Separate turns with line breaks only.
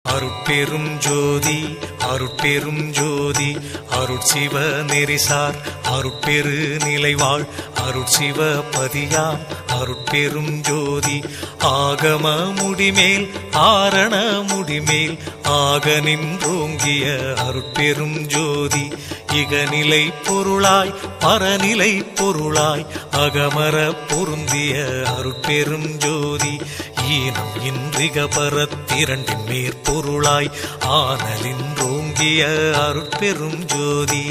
அருட்பெரும் ஜோதி அருட்பெரும் ஜோதி அருட்சிவ நெறிசார் அருட்பெரு நிலைவாழ் அருட்சிவ பதியாம் அருட்பெரும் ஜோதி ஆகம முடிமேல் ஆரண முடிமேல் ஆக நின்றோங்கிய அருட்பெரும் ஜோதி இகநிலை பொருளாய் பரநிலை பொருளாய் அகமர பொருந்திய அருட்பெரும் ஜோதி ஈனம் இன்றிக பரத்திரண்டின் மேற்பொருளாய் ஆனலின்றோங்கிய அருட்பெரும் ஜோதி.